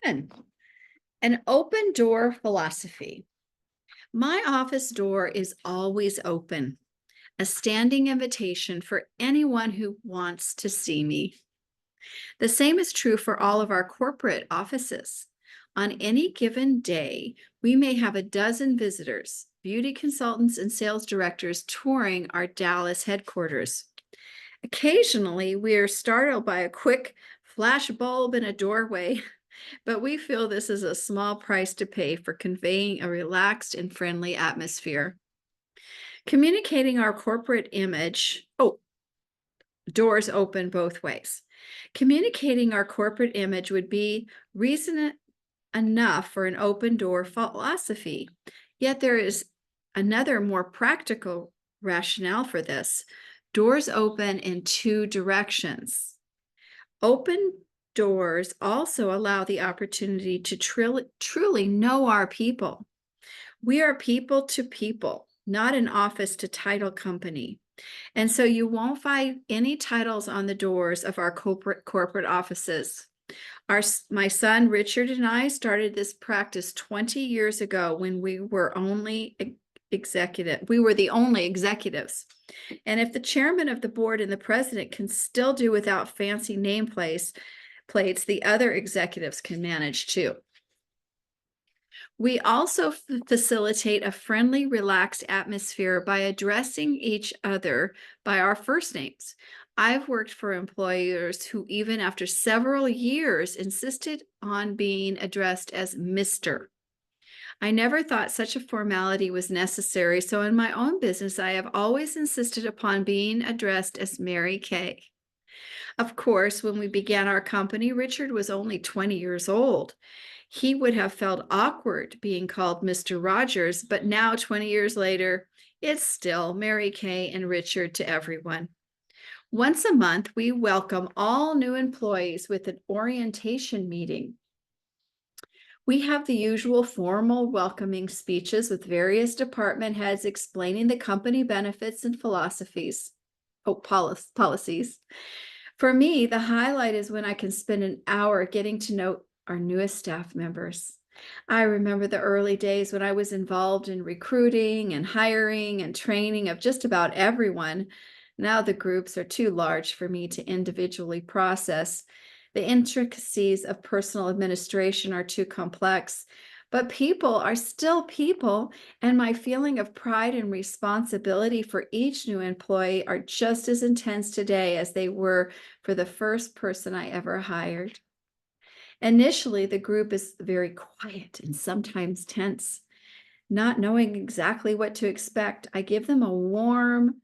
And an open door philosophy. My office door is always open, a standing invitation for anyone who wants to see me. The same is true for all of our corporate offices. On any given day, we may have a dozen visitors, beauty consultants and sales directors touring our Dallas headquarters. Occasionally, we are startled by a quick flash bulb in a doorway, but we feel this is a small price to pay for conveying a relaxed and friendly atmosphere. Communicating our corporate image, doors open both ways. Communicating our corporate image would be reason enough for an open door philosophy. Yet there is another more practical rationale for this. Doors open in two directions. Open doors also allow the opportunity to truly know our people. We are people to people, not an office to title company. And so you won't find any titles on the doors of our corporate offices. My son Richard and I started this practice 20 years ago when we were only we were the only executives. And if the chairman of the board and the president can still do without fancy nameplates, the other executives can manage too. We also facilitate a friendly, relaxed atmosphere by addressing each other by our first names. I've worked for employers who, even after several years, insisted on being addressed as Mr. I never thought such a formality was necessary, so in my own business, I have always insisted upon being addressed as Mary Kay. Of course, when we began our company, Richard was only 20 years old. He would have felt awkward being called Mr. Rogers, but now, 20 years later, it's still Mary Kay and Richard to everyone. Once a month, we welcome all new employees with an orientation meeting. We have the usual formal welcoming speeches with various department heads explaining the company benefits and policies. For me, the highlight is when I can spend an hour getting to know our newest staff members. I remember the early days when I was involved in recruiting and hiring and training of just about everyone. Now the groups are too large for me to individually process. The intricacies of personal administration are too complex, but people are still people, and my feeling of pride and responsibility for each new employee are just as intense today as they were for the first person I ever hired. Initially, the group is very quiet and sometimes tense. Not knowing exactly what to expect, I give them a warm,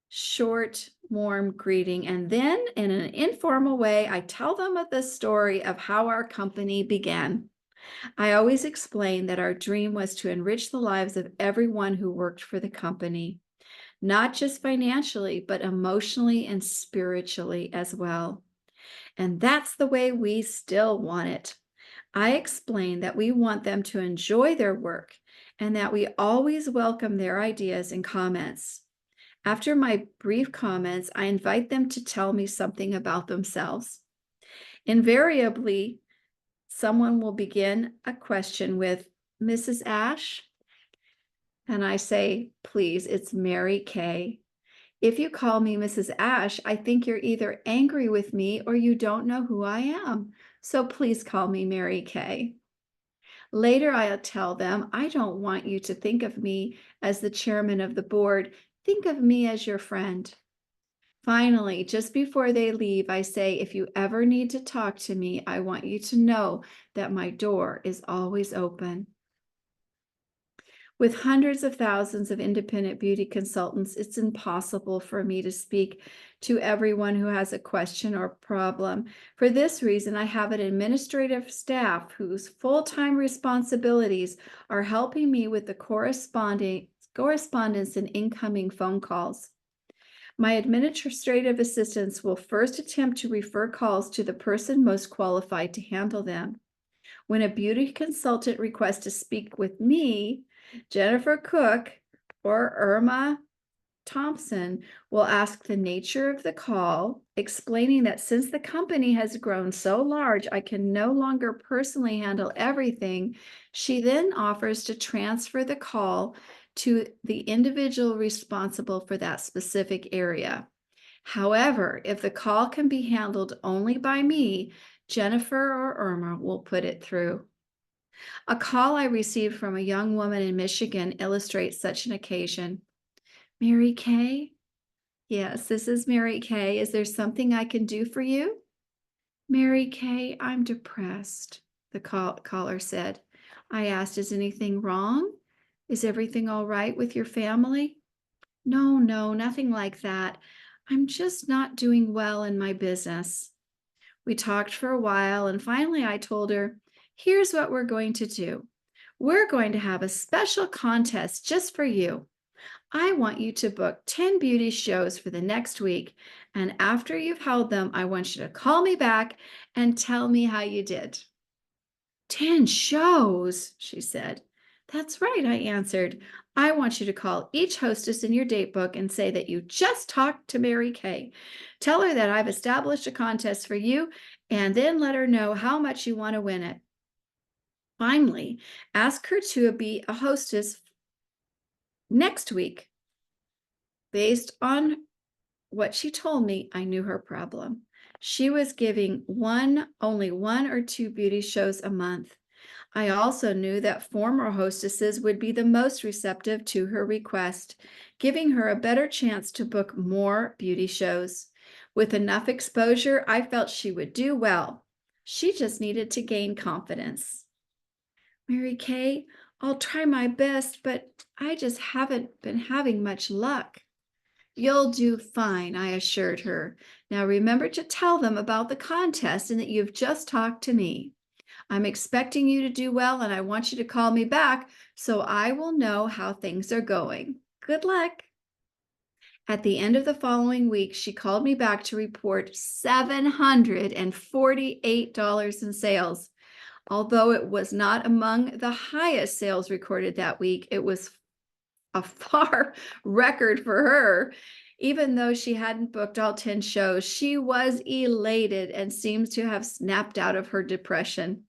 short, warm greeting. And then in an informal way, I tell them of the story of how our company began. I always explain that our dream was to enrich the lives of everyone who worked for the company, not just financially, but emotionally and spiritually as well. And that's the way we still want it. I explain that we want them to enjoy their work and that we always welcome their ideas and comments. After my brief comments, I invite them to tell me something about themselves. Invariably, someone will begin a question with, "Mrs. Ash?" And I say, "Please, it's Mary Kay. If you call me Mrs. Ash, I think you're either angry with me or you don't know who I am. So please call me Mary Kay." Later, I'll tell them, "I don't want you to think of me as the chairman of the board. Think of me as your friend." Finally, just before they leave, I say, "If you ever need to talk to me, I want you to know that my door is always open." With hundreds of thousands of independent beauty consultants, it's impossible for me to speak to everyone who has a question or problem. For this reason, I have an administrative staff whose full-time responsibilities are helping me with the correspondence and incoming phone calls. My administrative assistants will first attempt to refer calls to the person most qualified to handle them. When a beauty consultant requests to speak with me, Jennifer Cook, or Irma Thompson will ask the nature of the call, explaining that since the company has grown so large, I can no longer personally handle everything. She then offers to transfer the call to the individual responsible for that specific area. However, if the call can be handled only by me, Jennifer or Irma will put it through. A call I received from a young woman in Michigan illustrates such an occasion. Mary Kay? Yes, this is Mary Kay. Is there something I can do for you? Mary Kay, I'm depressed, the caller said. I asked, is anything wrong? Is everything all right with your family? No, no, nothing like that. I'm just not doing well in my business. We talked for a while, and finally I told her, here's what we're going to do. We're going to have a special contest just for you. I want you to book 10 beauty shows for the next week, and after you've held them, I want you to call me back and tell me how you did. 10 shows, she said. That's right, I answered. I want you to call each hostess in your date book and say that you just talked to Mary Kay. Tell her that I've established a contest for you, and then let her know how much you want to win it. Finally, ask her to be a hostess next week. Based on what she told me, I knew her problem. She was giving only one or two beauty shows a month. I also knew that former hostesses would be the most receptive to her request, giving her a better chance to book more beauty shows. With enough exposure, I felt she would do well. She just needed to gain confidence. Mary Kay, I'll try my best, but I just haven't been having much luck. You'll do fine, I assured her. Now remember to tell them about the contest and that you've just talked to me. I'm expecting you to do well, and I want you to call me back so I will know how things are going. Good luck. At the end of the following week, she called me back to report $748 in sales. Although it was not among the highest sales recorded that week, it was a far record for her. Even though she hadn't booked all 10 shows, she was elated and seems to have snapped out of her depression.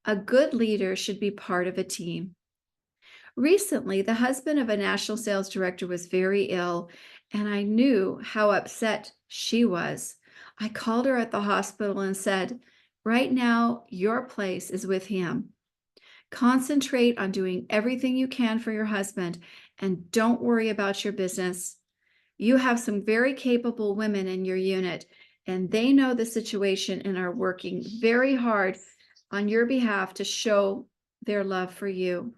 A good leader should be part of a team. Recently, the husband of a national sales director was very ill, and I knew how upset she was. I called her at the hospital and said, right now, your place is with him. Concentrate on doing everything you can for your husband, and don't worry about your business. You have some very capable women in your unit, and they know the situation and are working very hard on your behalf to show their love for you.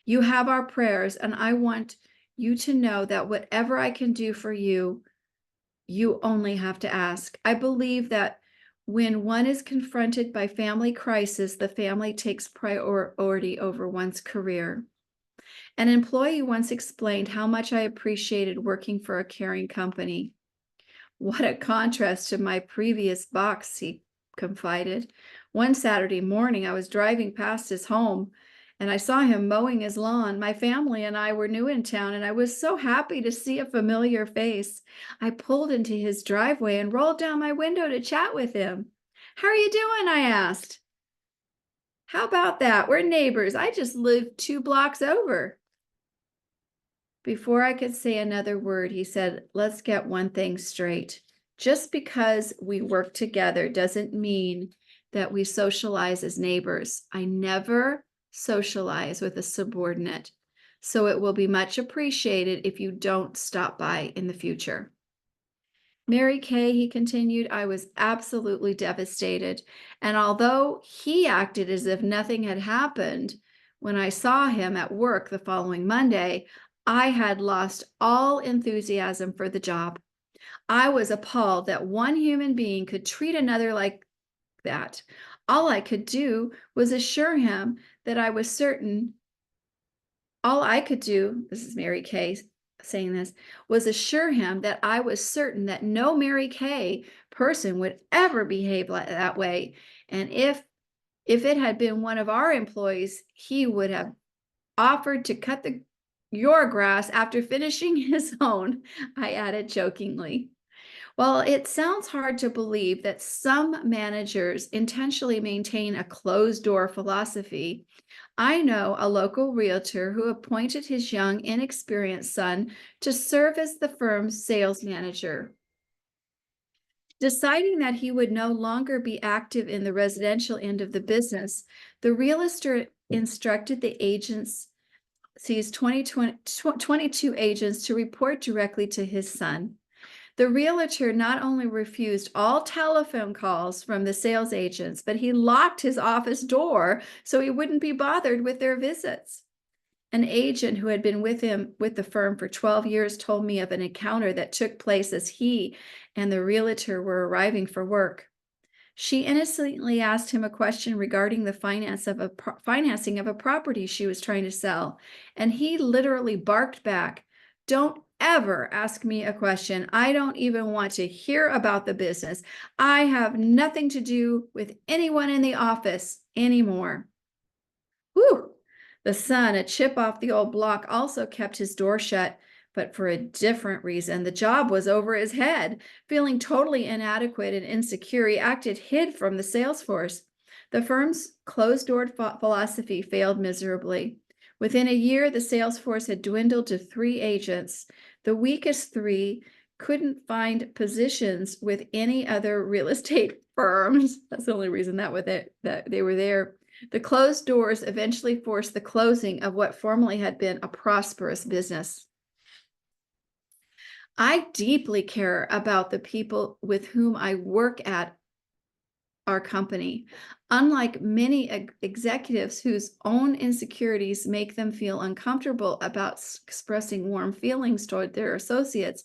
You have our prayers, and I want you to know that whatever I can do for you, you only have to ask. I believe that when one is confronted by family crisis, the family takes priority over one's career. An employee once explained how much I appreciated working for a caring company. What a contrast to my previous boss, he confided. One Saturday morning, I was driving past his home and I saw him mowing his lawn. My family and I were new in town, and I was so happy to see a familiar face. I pulled into his driveway and rolled down my window to chat with him. How are you doing? I asked. How about that? We're neighbors. I just live 2 blocks over. Before I could say another word, he said, let's get one thing straight. Just because we work together doesn't mean that we socialize as neighbors. I never socialize with a subordinate, so it will be much appreciated if you don't stop by in the future. Mary Kay, he continued, I was absolutely devastated. And although he acted as if nothing had happened, when I saw him at work the following Monday, I had lost all enthusiasm for the job. I was appalled that one human being could treat another like that. All I could do was assure him that I was certain. All I could do, this is Mary Kay saying this, was assure him that I was certain that no Mary Kay person would ever behave that way. And if it had been one of our employees, he would have offered to cut the your grass after finishing his own," I added jokingly. While it sounds hard to believe that some managers intentionally maintain a closed door philosophy, I know a local realtor who appointed his young, inexperienced son to serve as the firm's sales manager. Deciding that he would no longer be active in the residential end of the business, the realtor instructed the agency's 22 agents to report directly to his son. The realtor not only refused all telephone calls from the sales agents, but he locked his office door so he wouldn't be bothered with their visits. An agent who had been with the firm for 12 years told me of an encounter that took place as he and the realtor were arriving for work. She innocently asked him a question regarding the financing of a property she was trying to sell, and he literally barked back, "Don't ever ask me a question. I don't even want to hear about the business. I have nothing to do with anyone in the office anymore." Whew! The son, a chip off the old block, also kept his door shut, but for a different reason. The job was over his head. Feeling totally inadequate and insecure, he acted hid from the sales force. The firm's closed-door philosophy failed miserably. Within a year, the sales force had dwindled to 3 agents. The weakest 3 couldn't find positions with any other real estate firms. That's the only reason that they were there. The closed doors eventually forced the closing of what formerly had been a prosperous business. I deeply care about the people with whom I work at our company. Unlike many executives whose own insecurities make them feel uncomfortable about expressing warm feelings toward their associates,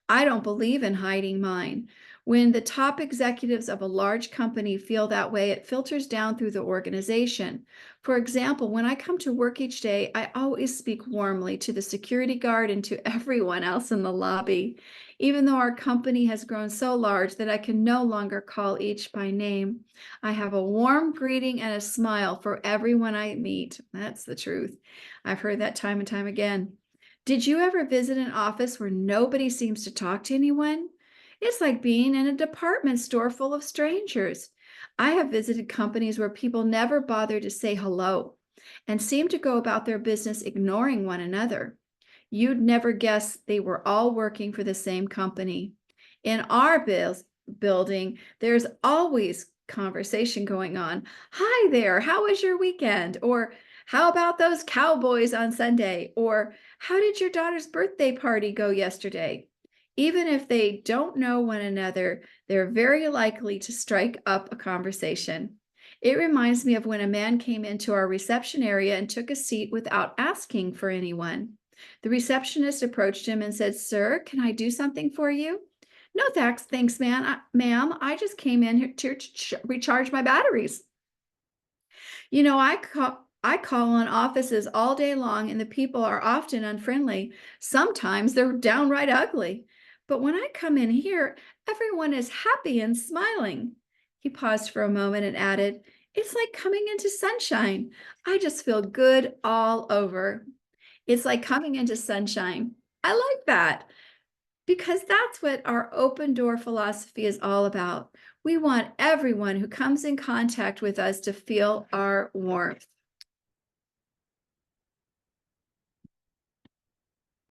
I don't believe in hiding mine. When the top executives of a large company feel that way, it filters down through the organization. For example, when I come to work each day, I always speak warmly to the security guard and to everyone else in the lobby. Even though our company has grown so large that I can no longer call each by name, I have a warm greeting and a smile for everyone I meet. That's the truth. I've heard that time and time again. Did you ever visit an office where nobody seems to talk to anyone? It's like being in a department store full of strangers. I have visited companies where people never bother to say hello and seem to go about their business ignoring one another. You'd never guess they were all working for the same company. In our building, there's always conversation going on. "Hi there, how was your weekend?" Or "How about those Cowboys on Sunday?" Or "How did your daughter's birthday party go yesterday?" Even if they don't know one another, they're very likely to strike up a conversation. It reminds me of when a man came into our reception area and took a seat without asking for anyone. The receptionist approached him and said, "Sir, can I do something for you?" "No, thanks, ma'am. I just came in here to recharge my batteries." You know, I call on offices all day long, and the people are often unfriendly. Sometimes they're downright ugly. But when I come in here, everyone is happy and smiling. He paused for a moment and added, "It's like coming into sunshine. I just feel good all over." It's like coming into sunshine. I like that because that's what our open door philosophy is all about. We want everyone who comes in contact with us to feel our warmth.